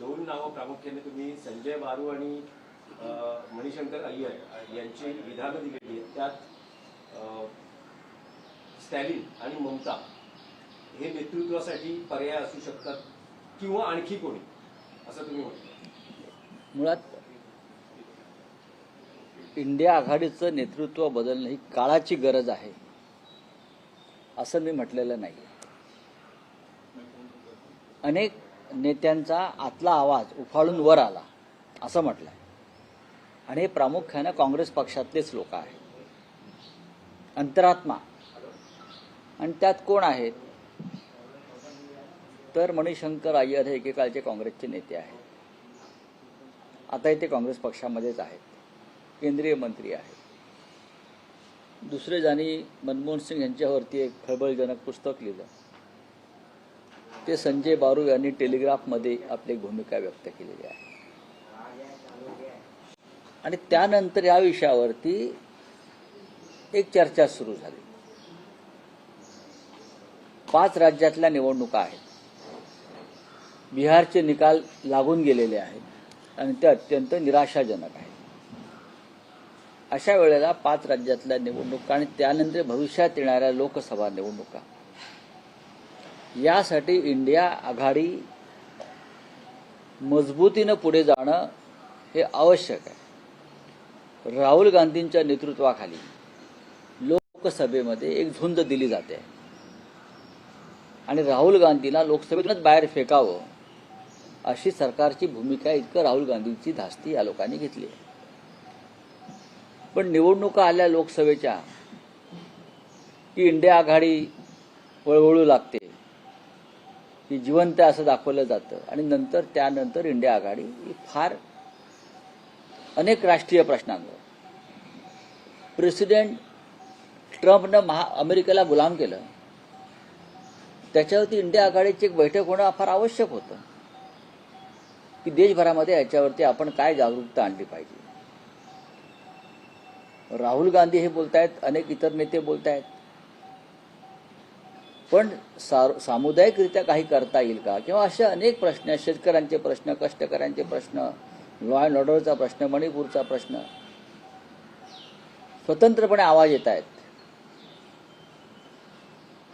दोन नावं प्रामुख्याने तुम्ही संजय बारू आणि मणिशंकर अय्यर यांची विधानं दिलेली आहेत. त्यात स्टॅलिन आणि ममता हे नेतृत्वासाठी पर्याय असू शकतात किंवा आणखी कोणी, असं तुम्ही म्हटलं. मुळात इंडिया आघाडीचं नेतृत्व बदलणं ही काळाची गरज आहे असं मी म्हटलेलं नाही. अनेक नेत्यांचा आतला आवाज उफाळून वर आला असं म्हटलंय आणि हे प्रामुख्यानं काँग्रेस पक्षातलेच लोक आहेत, अंतरात्मा. आणि त्यात कोण आहेत तर मणिशंकर अय्यर हे एकेकाळचे काँग्रेसचे नेते आहेत, आता ते काँग्रेस पक्षामध्येच आहेत, केंद्रीय मंत्री आहेत. दुसरे ज्यांनी मनमोहन सिंग यांच्यावरती एक खळबळजनक पुस्तक लिहिलं ते संजय बारू यांनी टेलिग्राफमध्ये आपली भूमिका व्यक्त केलेली आहे. आणि त्यानंतर या विषयावरती एक चर्चा सुरू झाली. 5 राज्यातल्या निवडणुका आहेत, बिहारचे निकाल लागून गेलेले आहेत आणि ते अत्यंत निराशाजनक आहेत. अशा वेळेला 5 राज्यातल्या निवडणुका आणि त्यानंतर भविष्यात येणाऱ्या लोकसभा निवडणुका यासाठी इंडिया आघाडी मजबूतीनं पुढे जाणं हे आवश्यक आहे. राहुल गांधींच्या नेतृत्वाखाली लोकसभेमध्ये एक झुंज दिली जाते आणि राहुल गांधीला लोकसभेतूनच बाहेर फेकावं अशी सरकारची भूमिका इतकं राहुल गांधींची धास्ती या लोकांनी घेतली आहे. पण निवडणुका आल्या लोकसभेच्या की इंडिया आघाडी वळवळू लागते, की जिवंत असं दाखवलं जातं आणि नंतर त्यानंतर इंडिया आघाडी ही फार अनेक राष्ट्रीय प्रश्नांवर प्रेसिडेंट ट्रम्पनं अमेरिकेला गुलाम केलं, त्याच्यावरती इंडिया आघाडीची एक बैठक होणं फार आवश्यक होतं की देशभरामध्ये याच्यावरती आपण काय जागरूकता आणली पाहिजे. राहुल गांधी हे बोलतायत, अनेक इतर नेते बोलतायत, पण सामुदायिकरित्या काही करता येईल का? किंवा असे अनेक प्रश्न, शेतकऱ्यांचे प्रश्न, कष्टकऱ्यांचे प्रश्न, लॉ अँड ऑर्डरचा प्रश्न, मणिपूरचा प्रश्न स्वतंत्रपणे आवाज येत आहेत.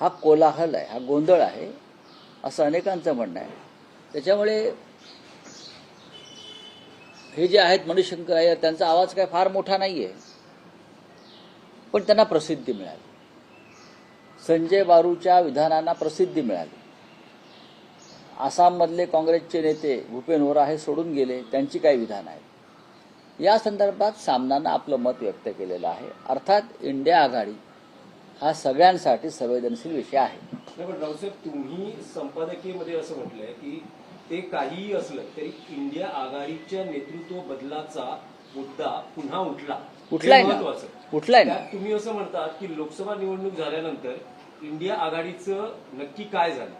हा कोलाहल आहे, हा गोंधळ आहे असं अनेकांचं म्हणणं आहे. त्याच्यामुळे हे जे आहेत मणिशंकर अय्यर, त्यांचा आवाज काय फार मोठा नाहीये, पण त्यांना प्रसिद्धी मिळाली. संजय बारूच्या विधानांना प्रसिद्धी मिळाली. आसाममधले काँग्रेसचे नेते भूपेन होरा हे सोडून गेले, त्यांची काही विधान आहेत. या संदर्भात सामनानं आपलं मत व्यक्त केलेलं आहे. अर्थात इंडिया आघाडी हा सगळ्यांसाठी संवेदनशील विषय आहे. पण रावसाहेब, तुम्ही संपादकीयमध्ये असं म्हटलंय की ते काहीही असलं तरी इंडिया आघाडीच्या नेतृत्व बदलाचा मुद्दा पुन्हा उठलाय ना. तुम्ही असं म्हणतात की लोकसभा निवडणूक झाल्यानंतर इंडिया आघाडीचं नक्की काय झालं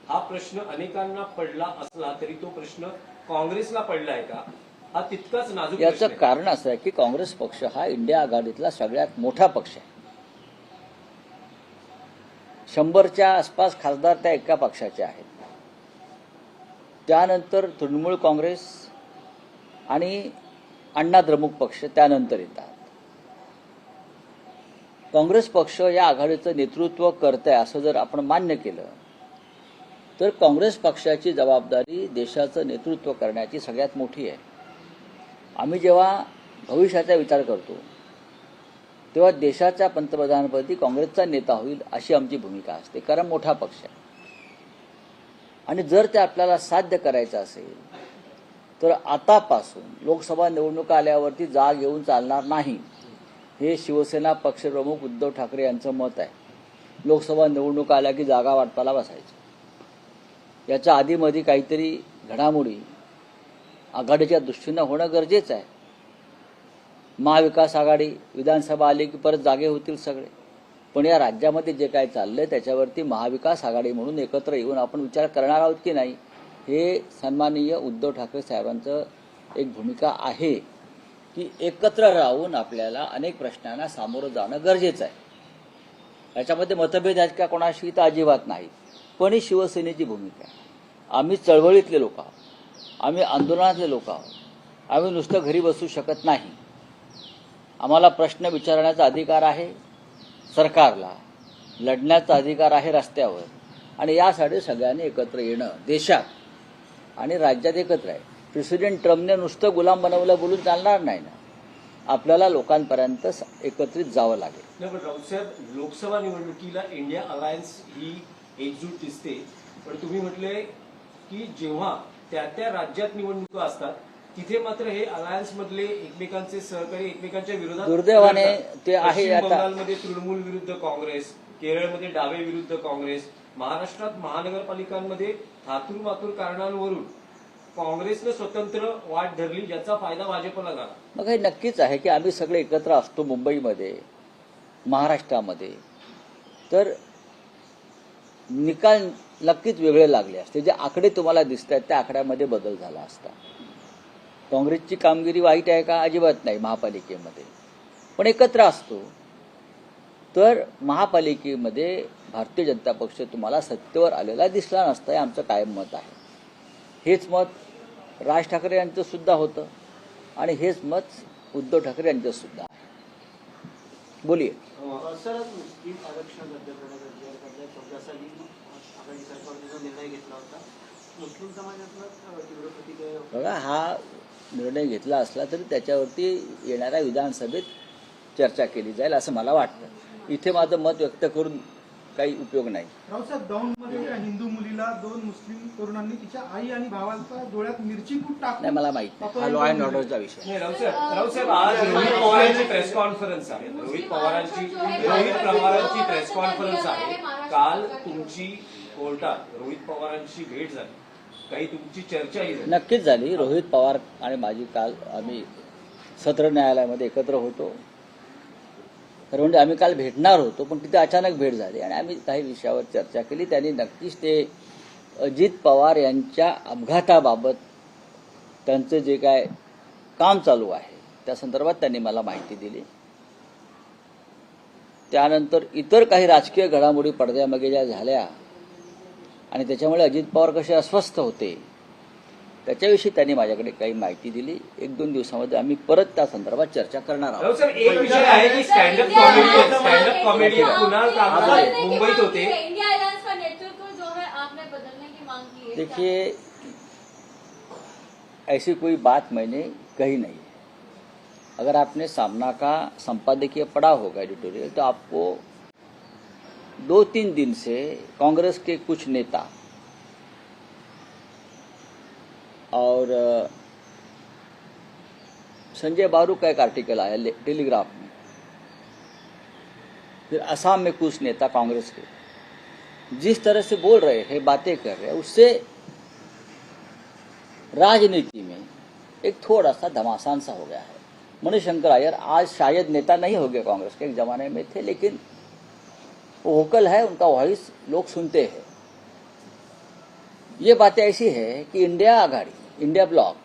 हा प्रश्न अनेकांना पडला असला तरी तो प्रश्न काँग्रेसला पडलाय का, हा तितकाच नाजूक. याचं कारण असं आहे की काँग्रेस पक्ष हा इंडिया आघाडीतला सगळ्यात मोठा पक्ष आहे. 100च्या आसपास खासदार त्या एका पक्षाचे आहेत. त्यानंतर तृणमूल काँग्रेस आणि अण्णा द्रमुक पक्ष त्यानंतर येतात. काँग्रेस पक्ष या आघाडीचं नेतृत्व करतंय असं जर आपण मान्य केलं तर काँग्रेस पक्षाची जबाबदारी देशाचं नेतृत्व करण्याची सगळ्यात मोठी आहे. आम्ही जेव्हा भविष्याचा विचार करतो तेव्हा देशाच्या पंतप्रधानपदी काँग्रेसचा नेता होईल अशी आमची भूमिका असते, कारण मोठा पक्ष आहे. आणि जर ते आपल्याला साध्य करायचं असेल तर आतापासून लोकसभा निवडणुका आल्यावरती जाग येऊन चालणार नाही, हे शिवसेना पक्षप्रमुख उद्धव ठाकरे यांचं मत आहे. लोकसभा निवडणुका आल्या की जागा वाटपाला बसायचं. याच्या आधीमध्ये काहीतरी घडामोडी आघाडीच्या दृष्टीनं होणं गरजेचं आहे. महाविकास आघाडी विधानसभा आली की परत जागे होतील सगळे, पण या राज्यामध्ये जे काय चाललंय त्याच्यावरती महाविकास आघाडी म्हणून एकत्र येऊन आपण विचार करणार आहोत की नाही, हे सन्माननीय उद्धव ठाकरे साहेबांचं एक भूमिका आहे की एकत्र राहून आपल्याला अनेक प्रश्नांना सामोरं जाणं गरजेचं आहे. याच्यामध्ये मतभेद आहेत का कोणाशी तर अजिबात नाही, पण ही शिवसेनेची भूमिका आहे. आम्ही चळवळीतले लोक आहोत, आम्ही आंदोलनातले लोक आहोत. आम्ही नुसतं घरी बसू शकत नाही. आम्हाला प्रश्न विचारण्याचा अधिकार आहे सरकारला, लढण्याचा अधिकार आहे रस्त्यावर, आणि यासाठी सगळ्यांनी एकत्र येणं देशात आणि राज्यात एकत्र आहे. प्रेसिडेंट ट्रम्पने नुसतं गुलाम बनवलं बोलून चालणार नाही ना. आपल्याला लोकांपर्यंत एकत्रित जावं लागेल. नाही, पण राऊतसाहेब, लोकसभा निवडणुकीला इंडिया अलायन्स ही एकजूट दिसते, पण तुम्ही म्हटले की जेव्हा त्या त्या राज्यात निवडणुका असतात तिथे मात्र हे अलायन्स मधले एकमेकांचे सहकारी एकमेकांच्या विरोधात दुर्दैवाने लढतात. ते आहे. पश्चिम आता बंगालमध्ये तृणमूल विरुद्ध काँग्रेस, केरळमध्ये डावे विरुद्ध काँग्रेस, महाराष्ट्रात महानगरपालिकांमध्ये थातूर मातूर कारणांवरून काँग्रेसनं स्वतंत्र वाट धरली, ज्याचा फायदा भाजपला झाला. मग हे नक्कीच आहे की आम्ही सगळे एकत्र असतो मुंबईमध्ये, महाराष्ट्रामध्ये, तर निकाल नक्कीच वेगळे लागले असते. जे आकडे तुम्हाला दिसत आहेत त्या आकड्यामध्ये बदल झाला असता. काँग्रेसची कामगिरी वाईट आहे का? अजिबात नाही महापालिकेमध्ये, पण एकत्र असतो तर महापालिकेमध्ये भारतीय जनता पक्ष तुम्हाला सत्तेवर आलेला दिसला नसता. हे आमचं कायम मत आहे. हेच मत राज ठाकरे यांचं सुद्धा होतं आणि हेच मत उद्धव ठाकरे यांचं सुद्धा आहे. बोलिये. सर, मुस्लिम आरक्षण रद्द करण्याचा 14 साली आघाडी सरकारने जो निर्णय घेतला होता, मुस्लिम समाजातला तीव्र प्रतिक्रिया. बघा, हा निर्णय घेतला असला तरी त्याच्यावरती येणाऱ्या विधानसभेत चर्चा केली जाईल असं मला वाटतं. इथे माझं मत व्यक्त करून काही उपयोग नाही. राऊसाहेब, दौंडमध्ये एका हिंदू मुलीला 2 मुस्लिम तरुणांनी तिच्या आई आणि भावाच्या डोळ्यात मिरची पूड टाकून. नाही, मला माहित नाही. हा लॉ अँड ऑर्डरचा विषय. नाही, राऊसाहेब, आज रोहित पवारांची प्रेस कॉन्फरन्स आहे. रोहित पवारांची प्रेस कॉन्फरन्स आहे. काल तुमची कोर्टात रोहित पवारांची भेट झाली, काही तुमची चर्चाही झाली. नक्कीच झाली. रोहित पवार आणि माझी काल आम्ही सत्र न्यायालयामध्ये एकत्र होतो. खरं म्हणजे आम्ही काल भेटणार होतो, पण तिथे अचानक भेट झाली आणि आम्ही काही विषयावर चर्चा केली. त्यांनी नक्कीच ते अजित पवार यांच्या अपघाताबाबत त्यांचं जे काय काम चालू आहे त्या संदर्भात त्यांनी मला माहिती दिली. त्यानंतर इतर काही राजकीय घडामोडी पडद्यामागे ज्या झाल्या आणि त्याच्यामुळे अजित पवार कसे अस्वस्थ होते त्याच्याविषयी त्यांनी माझ्याकडे काही माहिती दिली. 1-2 दिवसामध्ये आम्ही परत त्या संदर्भात चर्चा करणार आहोत. राऊसाहेब, एक विषय आहे की स्टँडअप कॉमेडी कुणाल कामत मुंबईत होते. इंडिया अलायंस का नेतृत्व जो है आपने बदलने की मांग की है. देखिए, ऐसी कोई बात मैंने कही नहीं है. अगर आपने सामना का संपादकीय पढ़ा होगा एडिटोरियल, तो आपको 2-3 दिन से कांग्रेस के कुछ नेता और संजय बारू का एक आर्टिकल आया टेलीग्राफ में, फिर असम में कुछ नेता कांग्रेस के जिस तरह से बोल रहे हैं, बातें कर रहे हैं, उससे राजनीति में एक थोड़ा सा घमासान सा हो गया है. मणिशंकर अय्यर आज शायद नेता नहीं हो गए कांग्रेस के, एक जमाने में थे, लेकिन वो वोकल है, उनका वॉइस लोग सुनते हैं. ये बातें ऐसी है कि इंडिया आघाड़ी, इंडिया ब्लॉक,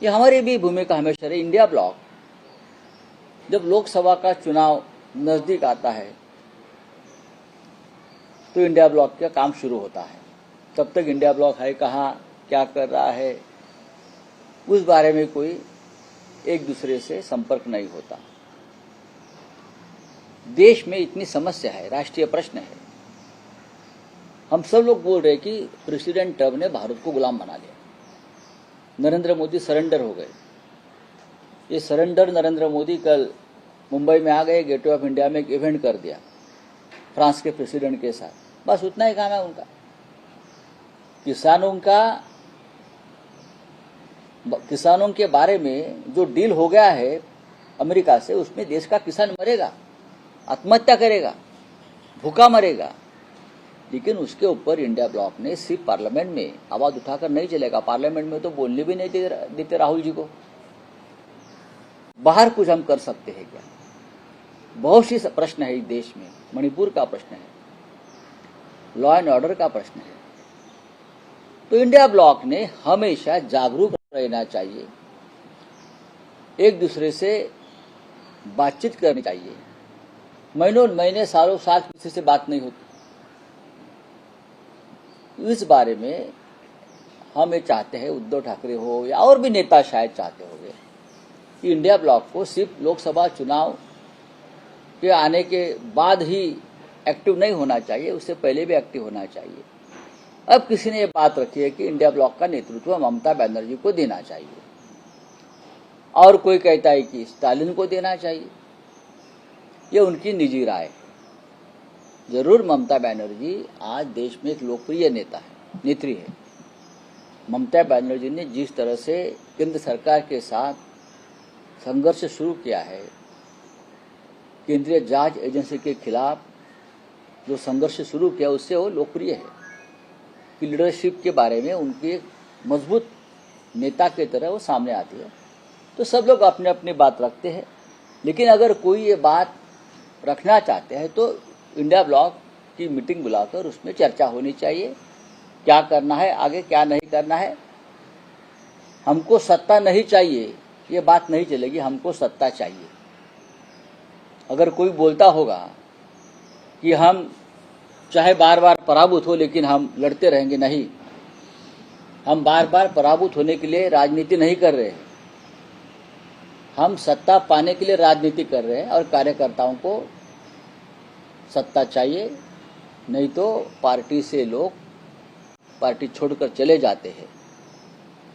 ये हमारी भी भूमिका हमेशा रही. इंडिया ब्लॉक जब लोकसभा का चुनाव नजदीक आता है तो इंडिया ब्लॉक का काम शुरू होता है. तब तक इंडिया ब्लॉक है कहाँ, क्या कर रहा है, उस बारे में कोई एक दूसरे से संपर्क नहीं होता. देश में इतनी समस्या है, राष्ट्रीय प्रश्न है. हम सब लोग बोल रहे हैं कि प्रेसिडेंट ट्रम्प ने भारत को गुलाम बना लिया, नरेंद्र मोदी सरेंडर हो गए. ये सरेंडर नरेंद्र मोदी कल मुंबई में आ गए, गेटवे ऑफ इंडिया में एक इवेंट कर दिया फ्रांस के प्रेसिडेंट के साथ. बस उतना ही काम है उनका. किसानों के बारे में जो डील हो गया है अमेरिका से, उसमें देश का किसान मरेगा, आत्महत्या करेगा, भूखा मरेगा. लेकिन उसके ऊपर इंडिया ब्लॉक ने सिर्फ पार्लियामेंट में आवाज उठाकर नहीं चलेगा. पार्लियामेंट में तो बोलने भी नहीं देते राहुल जी को. बाहर कुछ हम कर सकते हैं क्या? बहुत सी प्रश्न है इस देश में. मणिपुर का प्रश्न है, लॉ एंड ऑर्डर का प्रश्न है. तो इंडिया ब्लॉक ने हमेशा जागरूक रहना चाहिए, एक दूसरे से बातचीत करनी चाहिए. महीनों महीने सालों साल किसी से बात नहीं होती. इस बारे में हम ये चाहते हैं, उद्धव ठाकरे हो या और भी नेता शायद चाहते होंगे कि इंडिया ब्लॉक को सिर्फ लोकसभा चुनाव के आने के बाद ही एक्टिव नहीं होना चाहिए, उससे पहले भी एक्टिव होना चाहिए। अब किसी ने ये बात रखी है कि इंडिया ब्लॉक का नेतृत्व ममता बनर्जी को देना चाहिए, और कोई कहता है कि स्टालिन को देना चाहिए। ये उनकी निजी राय है। जरूर ममता बनर्जी आज देश में एक लोकप्रिय नेता है, नेत्री है। ममता बनर्जी ने जिस तरह से केंद्र सरकार के साथ संघर्ष शुरू किया है, केंद्रीय जांच एजेंसी के खिलाफ जो संघर्ष शुरू किया, उससे वो लोकप्रिय है कि लीडरशिप के बारे में उनकी एक मजबूत नेता की तरह वो सामने आती है। तो सब लोग अपने अपनी बात रखते हैं, लेकिन अगर कोई ये बात रखना चाहते हैं तो इंडिया ब्लॉक की मीटिंग बुलाकर उसमें चर्चा होनी चाहिए, क्या करना है आगे, क्या नहीं करना है। हमको सत्ता नहीं चाहिए, ये बात नहीं चलेगी, हमको सत्ता चाहिए। अगर कोई बोलता होगा कि हम चाहे बार बार पराभूत हो लेकिन हम लड़ते रहेंगे, नहीं, हम बार बार पराभूत होने के लिए राजनीति नहीं कर रहे हैं, हम सत्ता पाने के लिए राजनीति कर रहे हैं और कार्यकर्ताओं को सत्ता चाहिए, नहीं तो पार्टी से लोग पार्टी छोड़कर चले जाते हैं।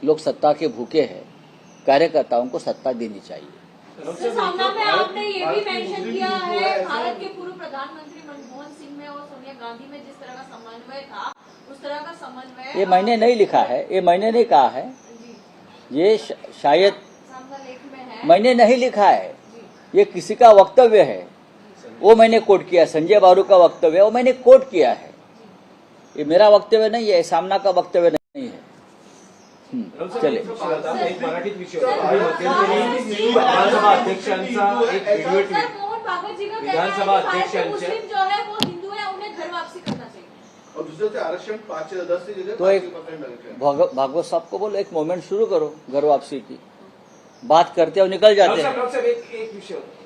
लोग सत्ता के भूखे हैं, कार्यकर्ताओं को सत्ता देनी चाहिए। सर, सामना में आपने ये भी मेंशन किया है, भारत के पूर्व प्रधानमंत्री मनमोहन सिंह में और सोनिया गांधी में जिस तरह का समन्वय था, उस तरह का समन्वय ये मैंने नहीं लिखा है, ये मैंने नहीं कहा है, जी ये शायद सामना लेख में है, मैंने नहीं लिखा है, ये किसी का वक्तव्य है, वो मैंने कोट किया। संजय बारू का वक्तव्य है, वो मैंने कोट किया है। ये मेरा वक्तव्य नहीं है, सामना का वक्तव्य नहीं है। चले एक मराठीत विषय होता. आणि मध्यंतरी विधानसभा अध्यक्षांचा एक video sir, tweet Mohan Bhagwat ji का कहना है विधानसभा कि भारत के अध्यक्षांचे मुस्लिम जो है वो हिंदू है, उन्हें घर वापसी करना चाहिए। और दूसरे से आरक्षण 5 से 10 की जगह तो एक 5% रखे हैं। भागवत साहब को बोलो एक मोमेंट शुरू करो घर वापसी की, बात करते और निकल जाते हैं। डॉक्टर साहब एक विषय होता.